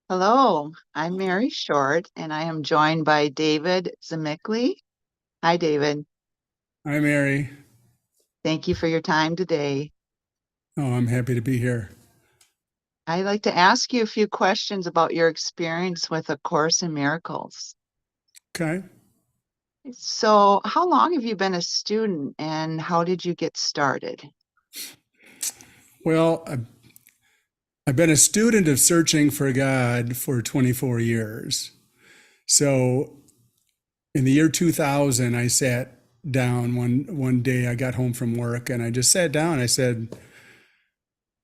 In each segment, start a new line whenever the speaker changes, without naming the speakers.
Hello, I'm Mary Short, and I am joined by David Zmikly. Hi, David.
Hi, Mary.
Thank you for your time today.
Oh, I'm happy to be here.
I'd like to ask you a few questions about your experience with A Course in Miracles.
Okay.
So, how long have you been a student, and how did you get started?
Well, I've been a student of searching for God for 24 years. So in the year 2000, I sat down one day. I got home from work and I just sat down. I said,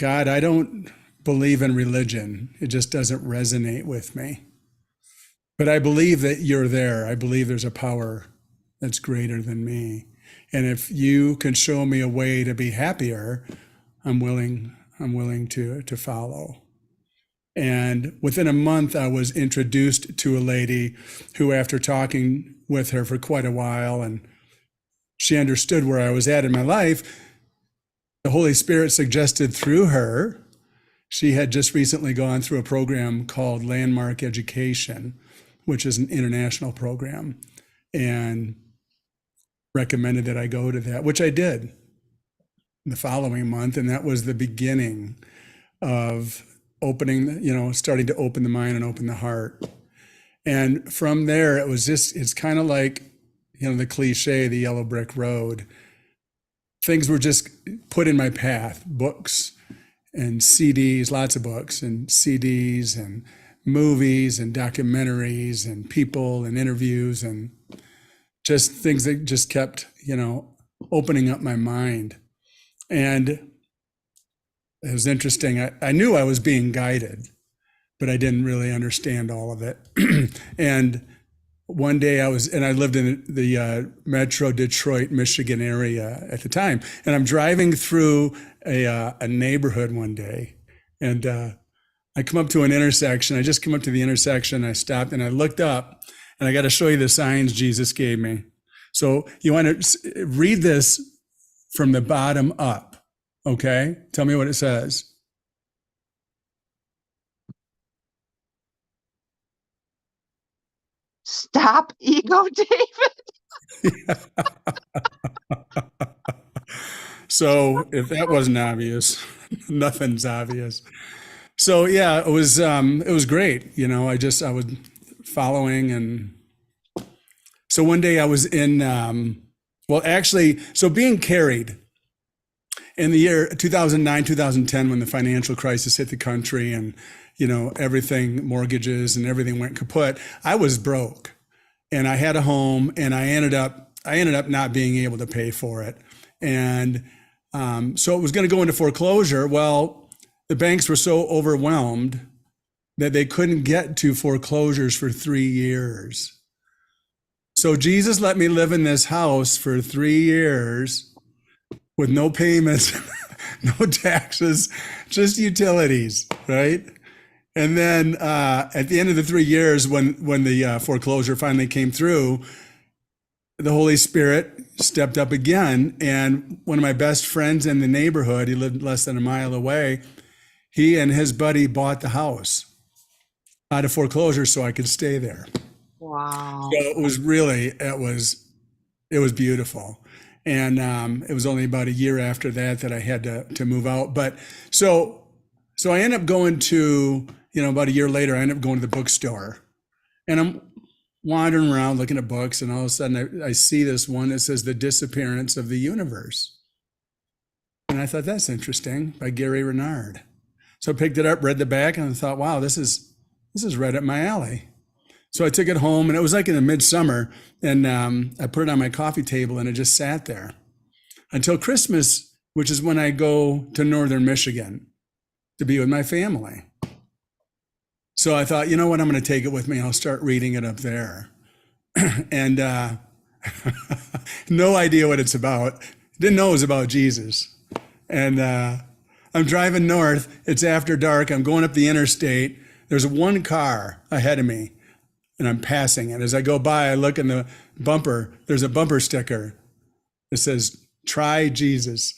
God, I don't believe in religion. It just doesn't resonate with me. But I believe that you're there. I believe there's a power that's greater than me. And if you can show me a way to be happier, I'm willing to follow. And within a month, I was introduced to a lady who, after talking with her for quite a while, and she understood where I was at in my life, the Holy Spirit suggested through her, she had just recently gone through a program called Landmark Education, which is an international program, and recommended that I go to that, which I did the following month. And that was the beginning of opening, starting to open the mind and open the heart. And from there, it's kind of like, the cliche, the yellow brick road. Things were just put in my path, books and CDs, lots of books and CDs and movies and documentaries and people and interviews and just things that just kept, opening up my mind. And it was interesting. I knew I was being guided, but I didn't really understand all of it. And one day I lived in the Metro Detroit, Michigan area at the time. And I'm driving through a neighborhood one day. And I come up to an intersection. I just come up to the intersection. I stopped and I looked up, and I got to show you the signs Jesus gave me. So you want to read this from the bottom up. Okay. Tell me what it says.
Stop ego, David.
So if that wasn't obvious, nothing's obvious. So yeah, it was great. I was following. And so one day I was in so being carried in the year 2009, 2010, when the financial crisis hit the country, and everything, mortgages and everything went kaput. I was broke, and I had a home, and I ended up not being able to pay for it. And so it was going to go into foreclosure. Well, the banks were so overwhelmed that they couldn't get to foreclosures for 3 years. So Jesus let me live in this house for 3 years with no payments, no taxes, just utilities, right? And then at the end of the 3 years, when the foreclosure finally came through, the Holy Spirit stepped up again. And one of my best friends in the neighborhood, he lived less than a mile away, he and his buddy bought the house out of foreclosure so I could stay there. So
Wow.
it was beautiful. And it was only about a year after that I had to move out. But so I ended up going to, about a year later, I ended up going to the bookstore, and I'm wandering around looking at books, and all of a sudden I see this one that says The Disappearance of the Universe. And I thought, that's interesting, by Gary Renard. So I picked it up, read the back, and I thought, wow, this is right up my alley. So I took it home, and it was like in the midsummer, and I put it on my coffee table, and it just sat there until Christmas, which is when I go to northern Michigan to be with my family. So I thought, you know what, I'm going to take it with me. I'll start reading it up there. And no idea what it's about. Didn't know it was about Jesus. And I'm driving north. It's after dark. I'm going up the interstate. There's one car ahead of me, and I'm passing it. As I go by, I look in the bumper. There's a bumper sticker that says, "Try Jesus."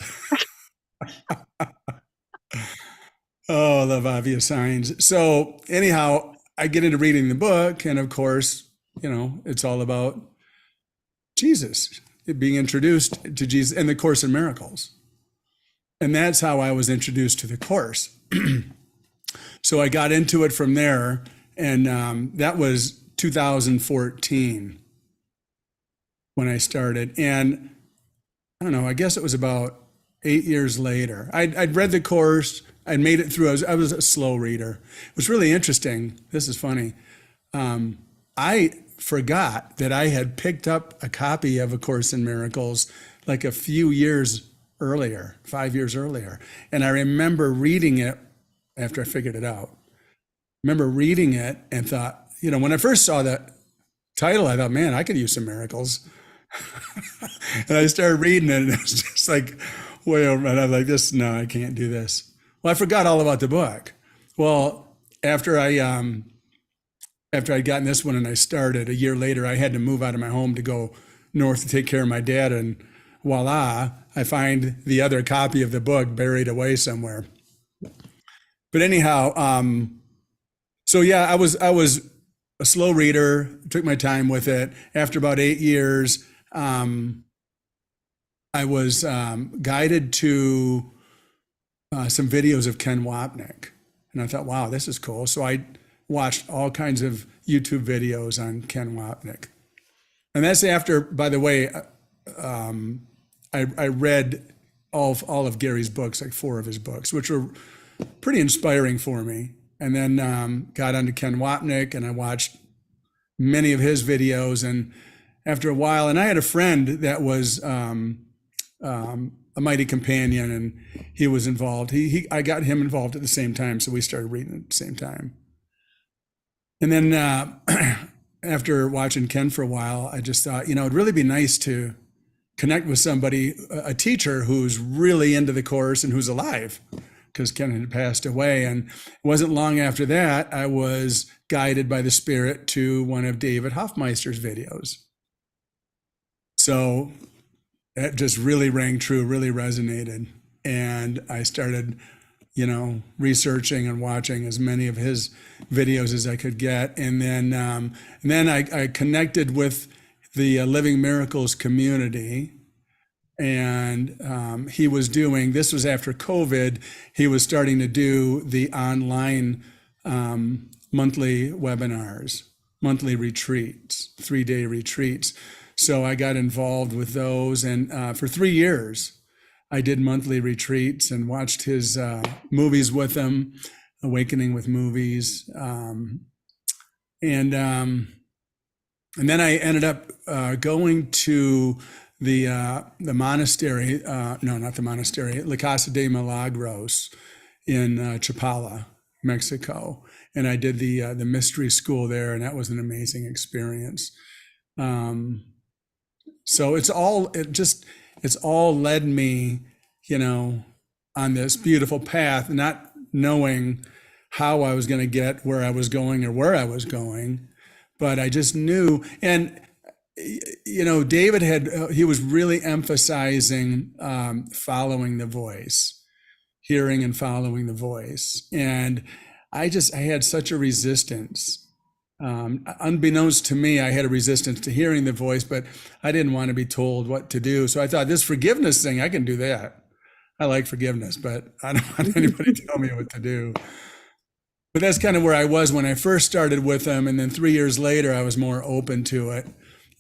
Oh, I love obvious signs. So anyhow, I get into reading the book, and of course, it's all about Jesus, being introduced to Jesus and the Course in Miracles. And that's how I was introduced to the Course. So I got into it from there, and that was 2014 when I started. And I don't know, I guess it was about 8 years later. I'd read the Course, I'd made it through. I was a slow reader. It was really interesting. This is funny. I forgot that I had picked up a copy of A Course in Miracles like a few years earlier, 5 years earlier. And I remember reading it after I figured it out. I remember reading it and thought, when I first saw the title, I thought, man, I could use some miracles. And I started reading it, and it was just like, way over. And I'm like, no, I can't do this. Well, I forgot all about the book. Well, after I'd gotten this one and I started, a year later, I had to move out of my home to go north to take care of my dad. And voila, I find the other copy of the book buried away somewhere. But anyhow, so yeah, I was a slow reader, took my time with it. After about 8 years, I was guided to some videos of Ken Wapnick. And I thought, wow, this is cool. So I watched all kinds of YouTube videos on Ken Wapnick. And that's after, by the way, I read all of Gary's books, like 4 of his books, which were pretty inspiring for me. And then got onto Ken Wapnick, and I watched many of his videos. And after a while, and I had a friend that was a mighty companion, and he was involved. I got him involved at the same time, so we started reading at the same time. And then after watching Ken for a while, I just thought, it'd really be nice to connect with somebody, a teacher who's really into the Course and who's alive, because Ken had passed away. And it wasn't long after that, I was guided by the Spirit to one of David Hoffmeister's videos. So that just really rang true, really resonated. And I started, researching and watching as many of his videos as I could get. And then I connected with the Living Miracles community. And he was doing, this was after COVID, he was starting to do the online monthly webinars, monthly retreats, 3-day retreats. So I got involved with those. And for 3 years, I did monthly retreats and watched his movies with him, Awakening with Movies. And then I ended up going to the monastery, no, not the monastery, La Casa de Milagros in Chapala, Mexico. And I did the mystery school there, and that was an amazing experience. So it's all led me, on this beautiful path, not knowing how I was going to get where I was going or where I was going, but I just knew. And David he was really emphasizing following the voice, hearing and following the voice. And I had such a resistance. Unbeknownst to me, I had a resistance to hearing the voice, but I didn't want to be told what to do. So I thought, this forgiveness thing, I can do that. I like forgiveness, but I don't want anybody to tell me what to do. But that's kind of where I was when I first started with him. And then 3 years later, I was more open to it.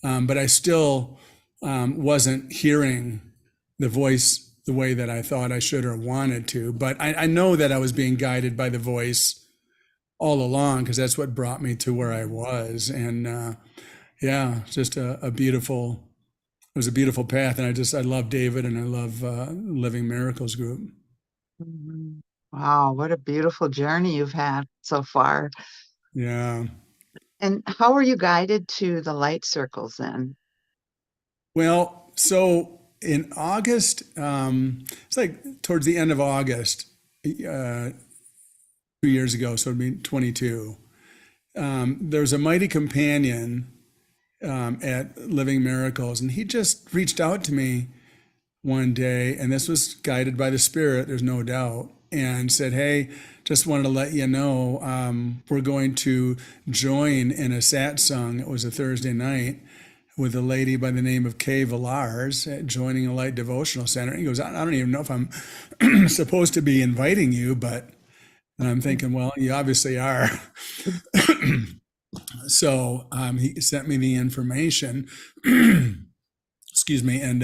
But I still wasn't hearing the voice the way that I thought I should or wanted to. But I know that I was being guided by the voice all along, because that's what brought me to where I was. And just a beautiful, it was a beautiful path. And I love David, and I love Living Miracles Group.
Mhm. Wow, what a beautiful journey you've had so far.
Yeah.
And how were you guided to the light circles then?
Well, so in August, it's like towards the end of August, 2 years ago, so it'd be 22. There's a mighty companion at Living Miracles, and he just reached out to me one day, and this was guided by the Spirit, there's no doubt, and said, "Hey, just wanted to let you know we're going to join in a satsang." It was a Thursday night with a lady by the name of Kay Villars at Joining a Light Devotional Center. He goes, "I don't even know if I'm supposed to be inviting you, but," and I'm thinking, well, you obviously are. So he sent me the information. Excuse me, and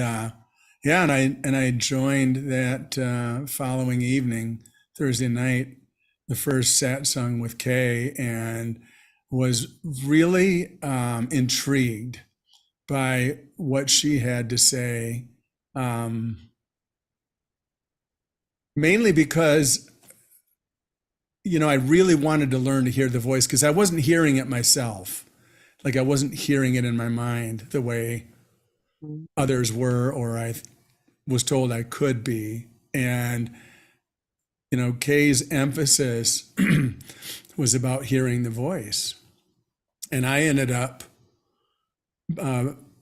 yeah, and I joined that following evening, Thursday night, the first satsang with Kay, and was really intrigued by what she had to say, mainly because, I really wanted to learn to hear the voice because I wasn't hearing it myself. Like I wasn't hearing it in my mind the way others were, or I was told I could be. And, Kay's emphasis was about hearing the voice. And I ended up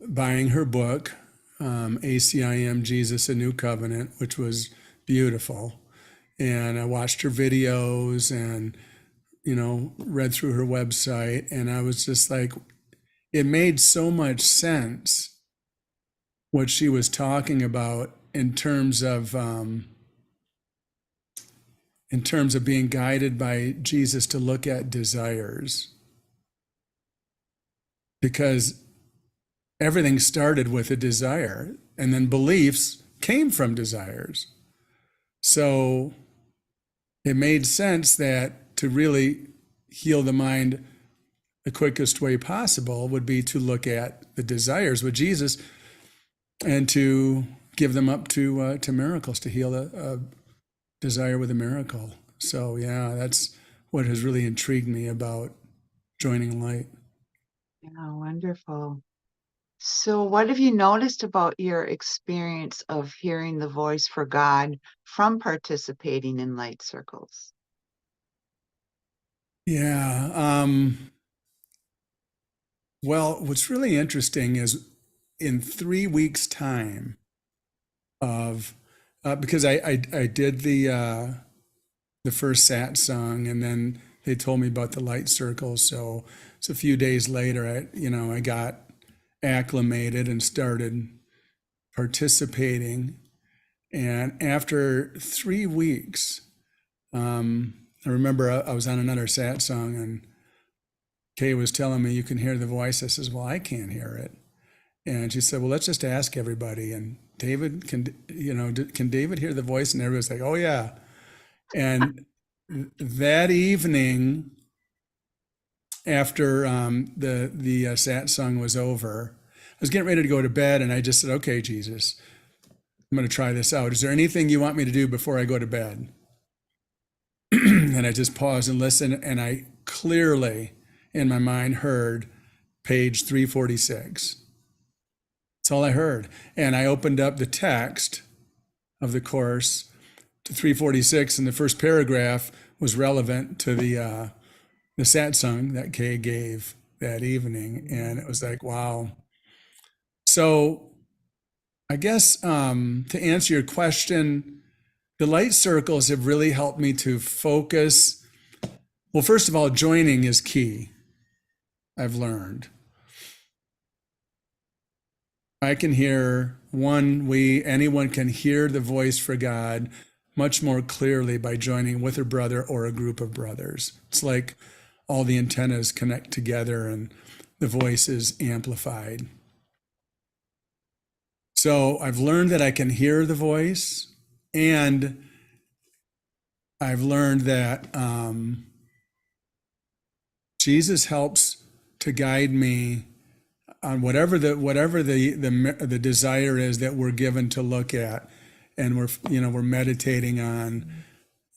buying her book, ACIM Jesus, A New Covenant, which was beautiful. And I watched her videos and, read through her website. And I was just like, it made so much sense what she was talking about in terms of being guided by Jesus to look at desires. Because everything started with a desire, and then beliefs came from desires. So it made sense that to really heal the mind the quickest way possible would be to look at the desires with Jesus and to give them up to miracles, to heal a desire with a miracle. So yeah, that's what has really intrigued me about joining light.
Yeah, wonderful. So, what have you noticed about your experience of hearing the voice for God from participating in light circles?
Yeah. Well, what's really interesting is in 3 weeks' time of because I did the first satsang, and then they told me about the light circles. So it's a few days later, I got acclimated and started participating. And after 3 weeks, I remember I was on another satsang, and Kay was telling me, "You can hear the voice." I says, "Well, I can't hear it." And she said, "Well, let's just ask everybody." And David, can David hear the voice? And everybody's like, "Oh yeah." And that evening, after the satsang was over, I was getting ready to go to bed, and I just said, "Okay, Jesus, I'm going to try this out. Is there anything you want me to do before I go to bed?" And I just paused and listened, and I clearly in my mind heard page 346. That's all I heard. And I opened up the text of the course to 346, and the first paragraph was relevant to the satsang that Kay gave that evening. And it was like, wow. So I guess to answer your question, the light circles have really helped me to focus. Well, first of all, joining is key, I've learned. I can hear anyone can hear the voice for God much more clearly by joining with a brother or a group of brothers. It's like all the antennas connect together and the voice is amplified. So I've learned that I can hear the voice, and I've learned that Jesus helps to guide me on whatever the desire is that we're given to look at, and we're meditating on.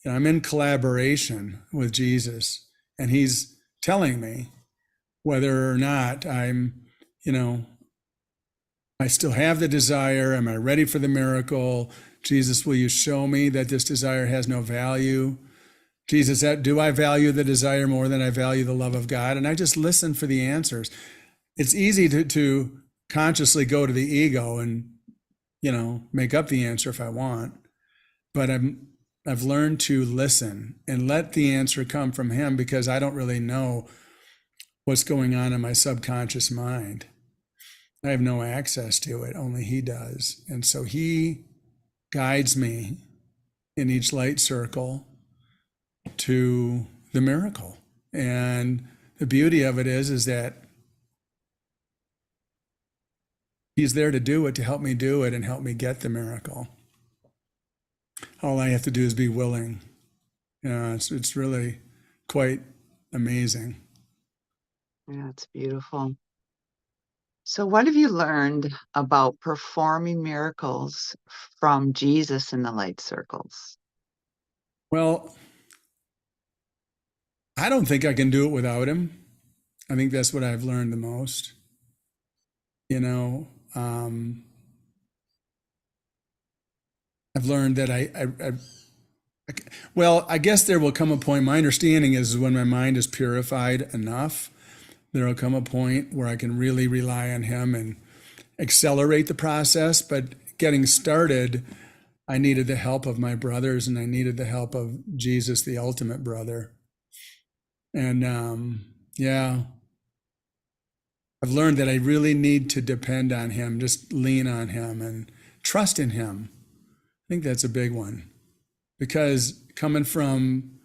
I'm in collaboration with Jesus, and he's telling me whether or not I still have the desire. Am I ready for the miracle? Jesus, will you show me that this desire has no value? Jesus, do I value the desire more than I value the love of God? And I just listen for the answers. It's easy to consciously go to the ego and, make up the answer if I want, but I've learned to listen and let the answer come from him, because I don't really know what's going on in my subconscious mind. I have no access to it, only he does. And so he guides me in each light circle to the miracle. And the beauty of it is that he's there to do it, to help me do it and help me get the miracle. All I have to do is be willing. It's really quite amazing.
Yeah, it's beautiful. So, what have you learned about performing miracles from Jesus in the light circles?
Well, I don't think I can do it without him. I think that's what I've learned the most. You know, I've learned that well, I guess there will come a point, my understanding is when my mind is purified enough, there will come a point where I can really rely on him and accelerate the process. But getting started, I needed the help of my brothers, and I needed the help of Jesus, the ultimate brother. And yeah, I've learned that I really need to depend on him, just lean on him and trust in him. I think that's a big one, because coming from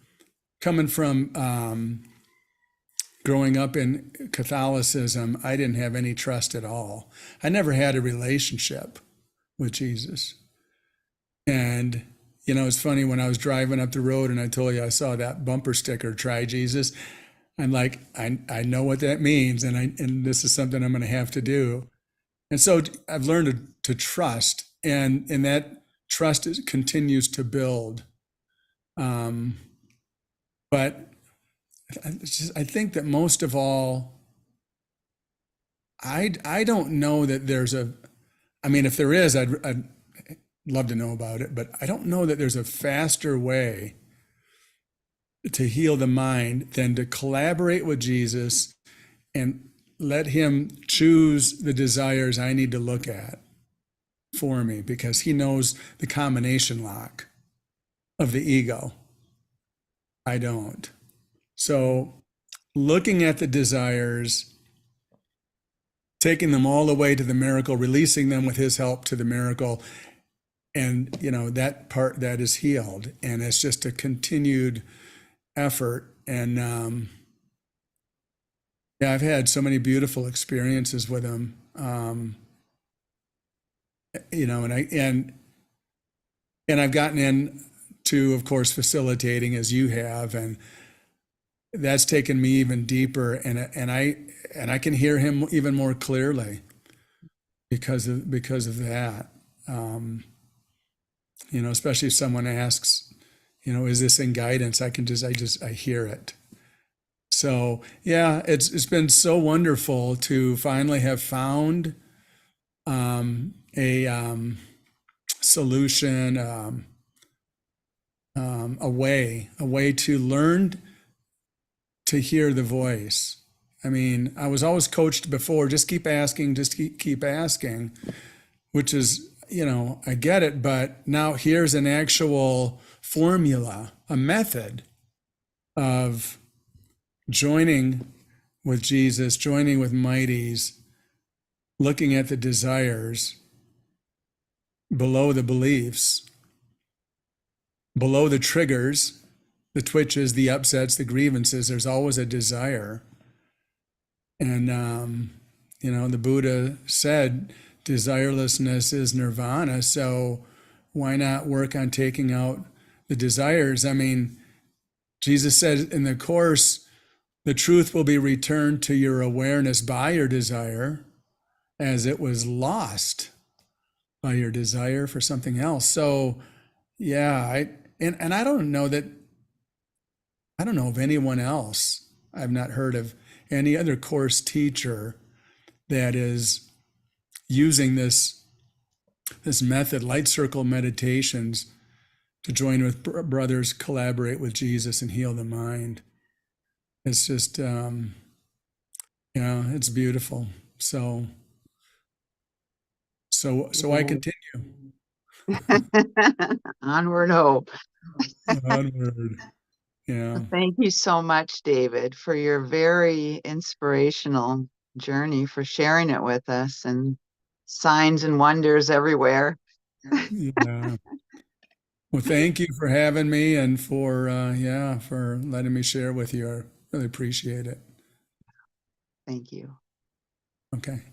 growing up in Catholicism, I didn't have any trust at all. I never had a relationship with Jesus. And it's funny, when I was driving up the road and I told you I saw that bumper sticker, "Try Jesus," I'm like, I know what that means, and this is something I'm going to have to do. And so I've learned to trust, and that trust continues to build. But I think that most of all, I don't know that there's if there is, I'd love to know about it, but I don't know that there's a faster way to heal the mind than to collaborate with Jesus and let him choose the desires I need to look at for me, because he knows the combination lock of the ego. I don't. So looking at the desires, taking them all the way to the miracle, releasing them with his help to the miracle, and that part that is healed, and it's just a continued effort. And yeah, I've had so many beautiful experiences with him. And I've gotten into, of course, facilitating as you have, and that's taken me even deeper, and I can hear him even more clearly because of that. Especially if someone asks, is this in guidance? I hear it. So yeah, it's been so wonderful to finally have found a solution, a way to learn to hear the voice. I mean, I was always coached before, just keep asking, keep asking, which is, I get it, but now here's an actual formula, a method of joining with Jesus, joining with mighties, looking at the desires below the beliefs, below the triggers, the twitches, the upsets, the grievances. There's always a desire. And, the Buddha said, desirelessness is nirvana. So why not work on taking out the desires? I mean, Jesus said in the Course, the truth will be returned to your awareness by your desire, as it was lost by your desire for something else. So yeah, I don't know of anyone else. I've not heard of any other Course teacher that is using this method, light circle meditations, to join with brothers, collaborate with Jesus, and heal the mind. It's just, it's beautiful. So So I continue.
Onward hope.
Onward. Yeah.
Thank you so much, David, for your very inspirational journey, for sharing it with us, and signs and wonders everywhere.
Yeah. Well, thank you for having me and for yeah, for letting me share with you. I really appreciate it.
Thank you.
Okay.